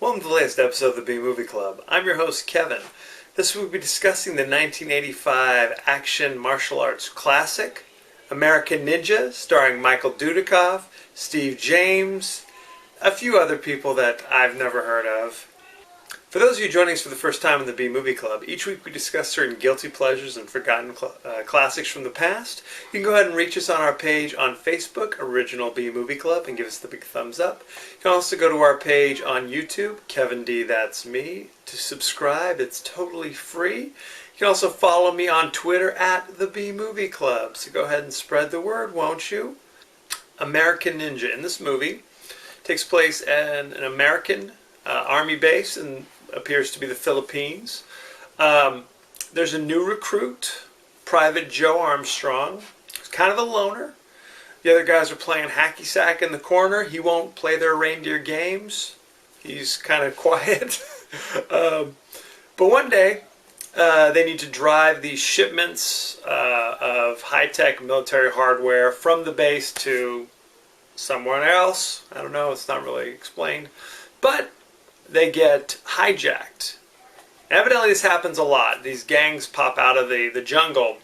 Welcome to the latest episode of the B Movie Club. I'm your host, Kevin. This week we'll be discussing the 1985 action martial arts classic, American Ninja, starring Michael Dudikoff, Steve James, a few other people that I've never heard of. For those of you joining us for the first time in the B Movie Club, each week we discuss certain guilty pleasures and forgotten classics from the past. You can go ahead and reach us on our page on Facebook, Original B Movie Club, and give us the big thumbs up. You can also go to our page on YouTube, Kevin D. That's Me, to subscribe. It's totally free. You can also follow me on Twitter at the B Movie Club. So go ahead and spread the word, won't you? American Ninja. In this movie, takes place in an American army base and appears to be the Philippines. There's a new recruit, Private Joe Armstrong. He's kind of a loner. The other guys are playing hacky sack in the corner. He won't play their reindeer games. He's kind of quiet. But one day, they need to drive these shipments of high-tech military hardware from the base to somewhere else. I don't know, it's not really explained. But they get hijacked. Evidently this happens a lot. These gangs pop out of the jungle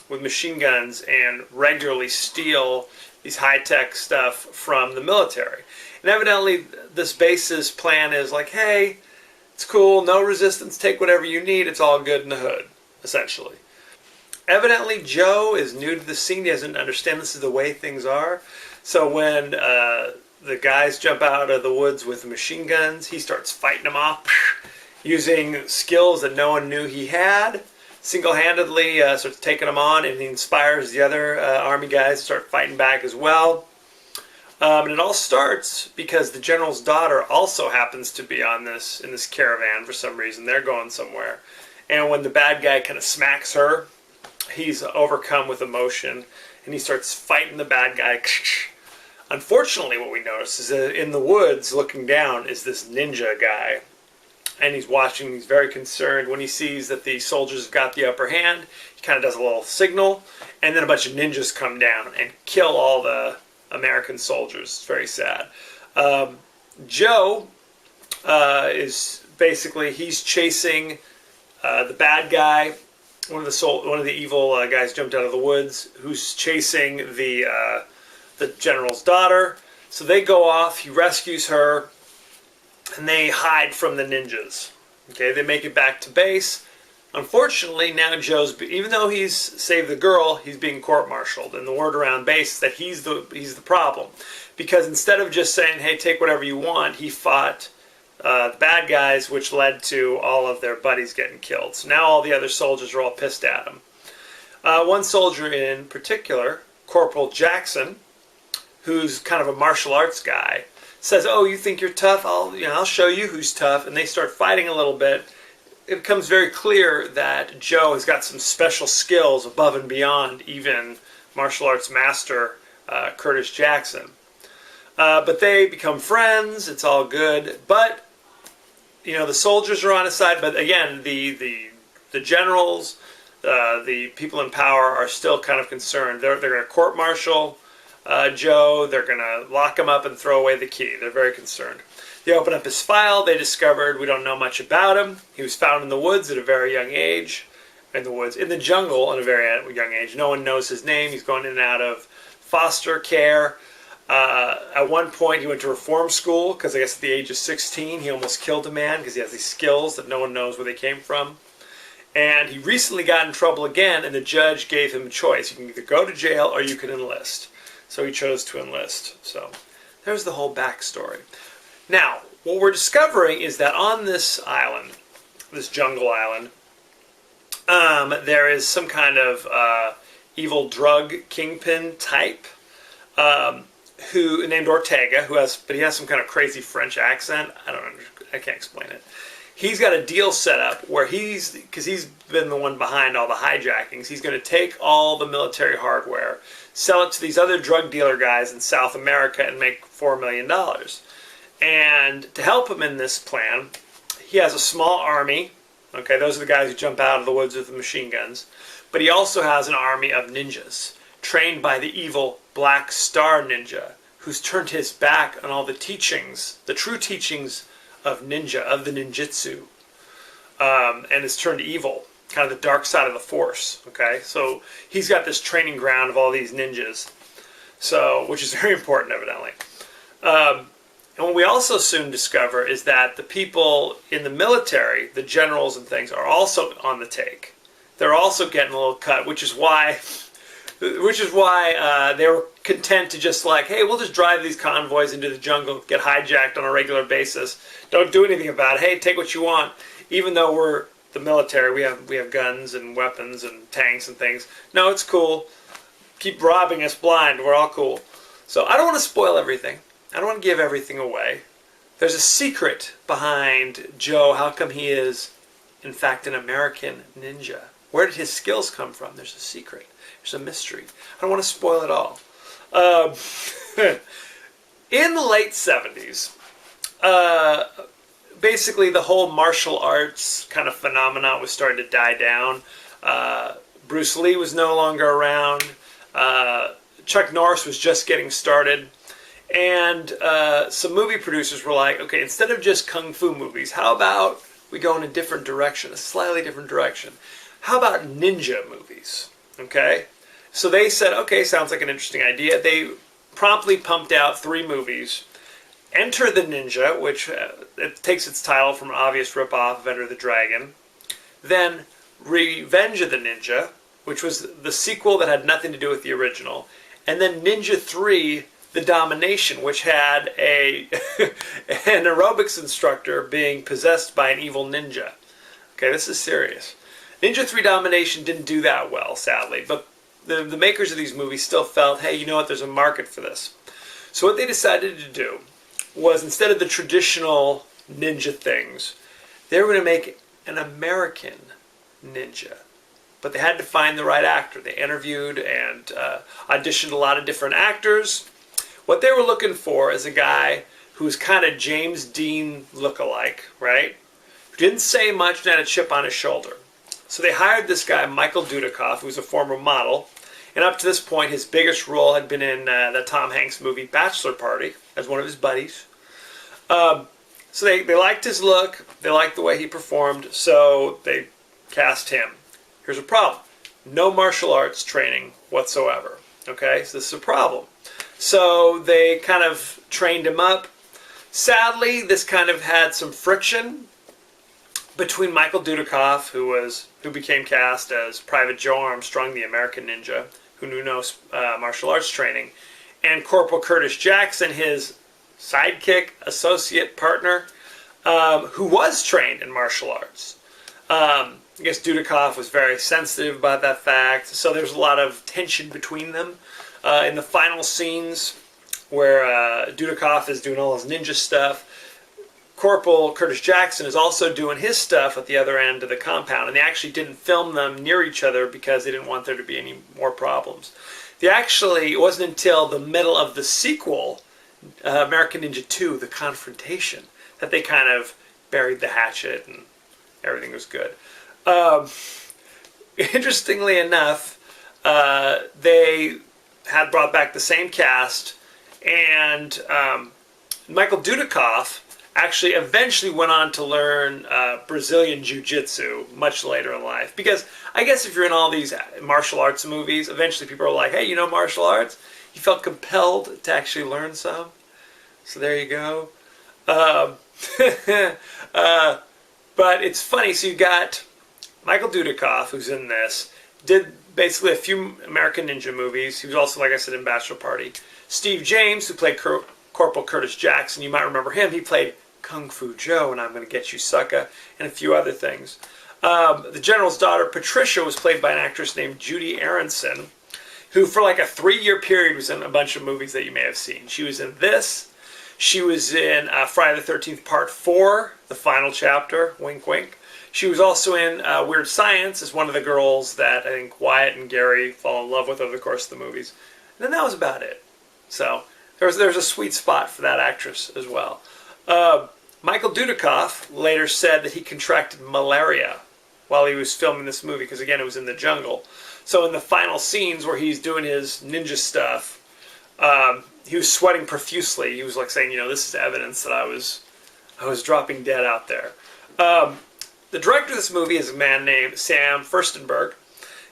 with machine guns and regularly steal these high-tech stuff from the military. And evidently this base's plan is like, hey, it's cool, no resistance, take whatever you need, it's all good in the hood, essentially. Evidently Joe is new to the scene, he doesn't understand this is the way things are. So when the guys jump out of the woods with machine guns, he starts fighting them off using skills that no one knew he had. Single-handedly starts taking them on, and he inspires the other army guys to start fighting back as well. And it all starts because the general's daughter also happens to be on in this caravan for some reason. They're going somewhere. And when the bad guy kind of smacks her, he's overcome with emotion, and he starts fighting the bad guy. Unfortunately, what we notice is that in the woods, looking down, is this ninja guy. And he's watching, he's very concerned. When he sees that the soldiers have got the upper hand, he kind of does a little signal, and then a bunch of ninjas come down and kill all the American soldiers. It's very sad. Joe is basically, he's chasing the bad guy. One of the evil guys jumped out of the woods, who's chasing the general's daughter. So they go off, he rescues her, and they hide from the ninjas. Okay, they make it back to base. Unfortunately, now Joe's, even though he's saved the girl, he's being court-martialed, and the word around base is that he's the problem. Because instead of just saying, hey, take whatever you want, he fought the bad guys, which led to all of their buddies getting killed. So now all the other soldiers are all pissed at him. One soldier in particular, Corporal Jackson, who's kind of a martial arts guy, says, oh, you think you're tough? I'll show you who's tough. And they start fighting a little bit. It becomes very clear that Joe has got some special skills above and beyond even martial arts master Curtis Jackson. But they become friends. It's all good. But, the soldiers are on his side. But again, the generals, the people in power are still kind of concerned. They're going to court-martial Joe. They're going to lock him up and throw away the key. They're very concerned. They open up his file. They discovered we don't know much about him. He was found in the woods at a very young age. In the jungle at a very young age. No one knows his name. He's going in and out of foster care. At one point, he went to reform school because I guess at the age of 16, he almost killed a man because he has these skills that no one knows where they came from. And he recently got in trouble again, and the judge gave him a choice. You can either go to jail or you can enlist. So he chose to enlist. So there's the whole backstory. Now, what we're discovering is that on this island, this jungle island, there is some kind of evil drug kingpin type. who named Ortega, but he has some kind of crazy French accent. I can't explain it. He's got a deal set up where because he's been the one behind all the hijackings, he's going to take all the military hardware, sell it to these other drug dealer guys in South America and make $4 million. And to help him in this plan, he has a small army. Okay, those are the guys who jump out of the woods with the machine guns. But he also has an army of ninjas, trained by the evil Black Star Ninja, who's turned his back on all the teachings, the true teachings of ninja, of the ninjutsu, and has turned evil, kind of the dark side of the force. Okay, so he's got this training ground of all these ninjas, which is very important, evidently. And what we also soon discover is that the people in the military, the generals and things, are also on the take. They're also getting a little cut, which is why they were content to just like, hey, we'll just drive these convoys into the jungle, get hijacked on a regular basis. Don't do anything about it. Hey, take what you want. Even though we're the military, we have guns and weapons and tanks and things. No, it's cool. Keep robbing us blind. We're all cool. So I don't want to spoil everything. I don't want to give everything away. There's a secret behind Joe. How come he is, in fact, an American ninja? Where did his skills come from? There's a secret. There's a mystery. I don't want to spoil it all. In the late 70s, basically the whole martial arts kind of phenomenon was starting to die down. Bruce Lee was no longer around. Chuck Norris was just getting started. And some movie producers were like, okay, instead of just kung fu movies, how about we go in a different direction, a slightly different direction? How about ninja movies? Okay? So they said, okay, sounds like an interesting idea. They promptly pumped out 3 movies. Enter the Ninja, which it takes its title from an obvious ripoff of Enter the Dragon. Then Revenge of the Ninja, which was the sequel that had nothing to do with the original. And then Ninja 3, The Domination, which had an aerobics instructor being possessed by an evil ninja. Okay, this is serious. Ninja 3 Domination didn't do that well, sadly, but the makers of these movies still felt, hey, you know what, there's a market for this. So what they decided to do was, instead of the traditional ninja things, they were going to make an American ninja. But they had to find the right actor. They interviewed and auditioned a lot of different actors. What they were looking for is a guy who was kind of James Dean look-alike, right? Who didn't say much and had a chip on his shoulder. So they hired this guy, Michael Dudikoff, who's a former model. And up to this point, his biggest role had been in the Tom Hanks movie Bachelor Party as one of his buddies. So they liked his look. They liked the way he performed. So they cast him. Here's a problem. No martial arts training whatsoever. Okay, so this is a problem. So they kind of trained him up. Sadly, this kind of had some friction between Michael Dudikoff, who became cast as Private Joe Armstrong, the American ninja, who knew no martial arts training, and Corporal Curtis Jackson, his sidekick, associate partner, who was trained in martial arts. I guess Dudikoff was very sensitive about that fact, so there's a lot of tension between them. In the final scenes where Dudikoff is doing all his ninja stuff, Corporal Curtis Jackson is also doing his stuff at the other end of the compound, and they actually didn't film them near each other because they didn't want there to be any more problems. It wasn't until the middle of the sequel, American Ninja 2, The Confrontation, that they kind of buried the hatchet and everything was good. Interestingly enough, they had brought back the same cast, and Michael Dudikoff actually eventually went on to learn Brazilian Jiu-Jitsu much later in life. Because I guess if you're in all these martial arts movies, eventually people are like, hey, you know martial arts? He felt compelled to actually learn some. So there you go. But it's funny, so you got Michael Dudikoff, who's in this, did basically a few American Ninja movies. He was also, like I said, in Bachelor Party. Steve James, who played Corporal Curtis Jackson, you might remember him. He played Kung Fu Joe and I'm Gonna Get You Sucker, and a few other things. The general's daughter, Patricia, was played by an actress named Judy Aronson. who for like a 3-year period was in a bunch of movies that you may have seen. She was in this. She was in Friday the 13th Part 4, the final chapter, wink wink. She was also in Weird Science as one of the girls that I think Wyatt and Gary fall in love with over the course of the movies. And then that was about it. So there's a sweet spot for that actress as well. Michael Dudikoff later said that he contracted malaria while he was filming this movie, because again, it was in the jungle. So in the final scenes where he's doing his ninja stuff, he was sweating profusely. He was like saying, this is evidence that I was dropping dead out there. The director of this movie is a man named Sam Furstenberg,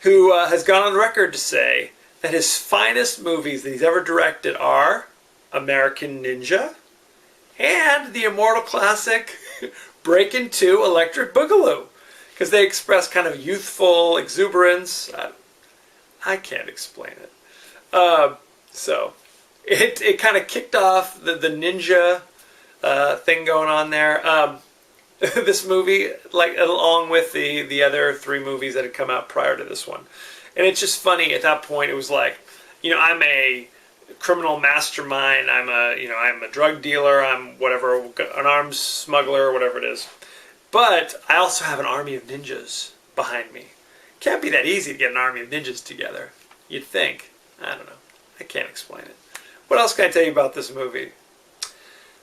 who has gone on record to say that his finest movies that he's ever directed are American Ninja and the immortal classic Breakin' 2 Electric Boogaloo, because they express kind of youthful exuberance. I can't explain it. So it kind of kicked off the ninja thing going on there. This movie, like along with the other 3 movies that had come out prior to this one. And it's just funny, at that point it was like, I'm a criminal mastermind, I'm a drug dealer, I'm whatever, an arms smuggler, whatever it is. But I also have an army of ninjas behind me. Can't be that easy to get an army of ninjas together. You'd think. I don't know. I can't explain it. What else can I tell you about this movie?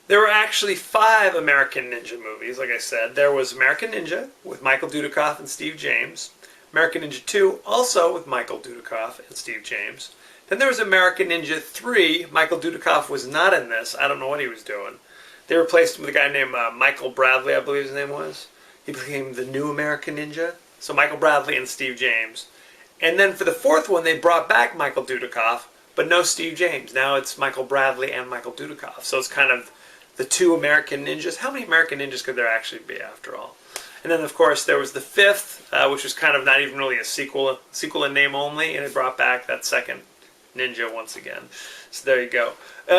There were actually 5 American Ninja movies, like I said. There was American Ninja with Michael Dudikoff and Steve James. American Ninja 2, also with Michael Dudikoff and Steve James. Then there was American Ninja 3. Michael Dudikoff was not in this. I don't know what he was doing. They replaced him with a guy named Michael Bradley, I believe his name was. He became the new American Ninja. So Michael Bradley and Steve James. And then for the 4th one, they brought back Michael Dudikoff, but no Steve James. Now it's Michael Bradley and Michael Dudikoff. So it's kind of the 2 American Ninjas. How many American Ninjas could there actually be after all? And then, of course, there was the 5th, which was kind of not even really a sequel in name only, and it brought back that second ninja once again. So there you go.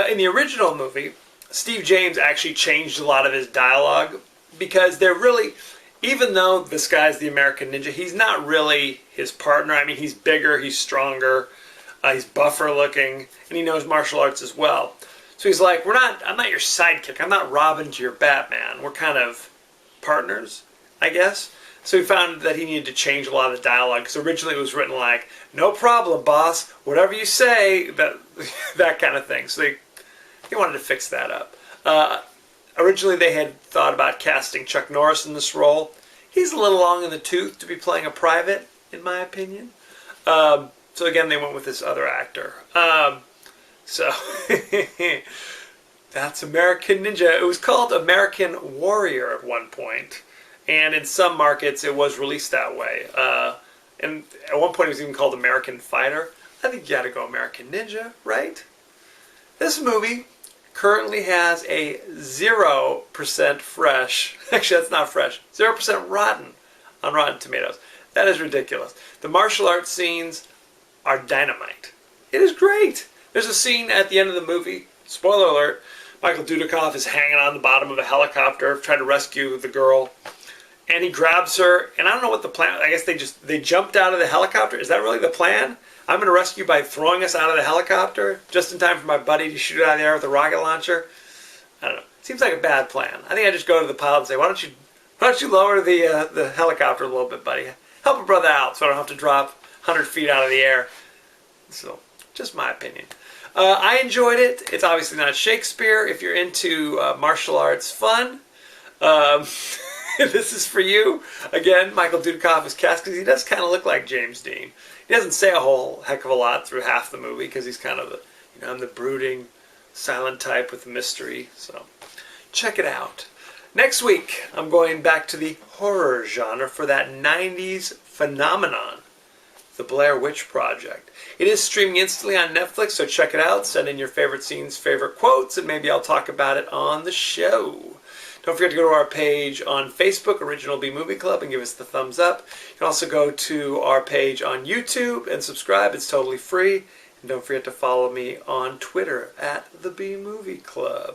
In the original movie, Steve James actually changed a lot of his dialogue, because they're really, even though this guy's the American Ninja, he's not really his partner. I mean, he's bigger, he's stronger, he's buffer looking, and he knows martial arts as well. So he's like, I'm not your sidekick, I'm not Robin to your Batman. We're kind of partners, I guess. So he found that he needed to change a lot of the dialogue, because originally it was written like, no problem, boss, whatever you say, that kind of thing. So they wanted to fix that up. Originally they had thought about casting Chuck Norris in this role. He's a little long in the tooth to be playing a private, in my opinion. So again, they went with this other actor. So that's American Ninja. It was called American Warrior at one point, and in some markets it was released that way. And at one point it was even called American Fighter. I think you gotta go American Ninja, right? This movie currently has a 0% fresh, actually that's not fresh, 0% rotten on Rotten Tomatoes. That is ridiculous. The martial arts scenes are dynamite. It is great. There's a scene at the end of the movie, spoiler alert, Michael Dudikoff is hanging on the bottom of a helicopter trying to rescue the girl, and he grabs her, and I don't know what the plan, I guess they jumped out of the helicopter. Is that really the plan? I'm going to rescue by throwing us out of the helicopter just in time for my buddy to shoot out of the air with a rocket launcher? I don't know. Seems like a bad plan. I think I just go to the pilot and say, why don't you lower the helicopter a little bit, buddy? Help a brother out so I don't have to drop 100 feet out of the air. So, just my opinion. I enjoyed it. It's obviously not Shakespeare. If you're into martial arts fun, this is for you. Again, Michael Dudikoff is cast because he does kind of look like James Dean. He doesn't say a whole heck of a lot through half the movie because he's kind of I'm the brooding, silent type with the mystery. So, check it out. Next week, I'm going back to the horror genre for that 90s phenomenon, The Blair Witch Project. It is streaming instantly on Netflix, so check it out. Send in your favorite scenes, favorite quotes, and maybe I'll talk about it on the show. Don't forget to go to our page on Facebook, Original B Movie Club, and give us the thumbs up. You can also go to our page on YouTube and subscribe. It's totally free. And don't forget to follow me on Twitter at the B Movie Club.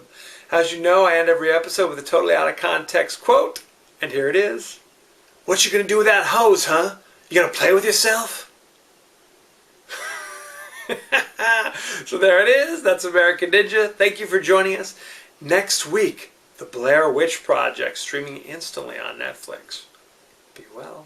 As you know, I end every episode with a totally out of context quote, and here it is. What you gonna do with that hose, huh? You gonna play with yourself? So there it is. That's American Ninja. Thank you for joining us. Next week, The Blair Witch Project, streaming instantly on Netflix. Be well.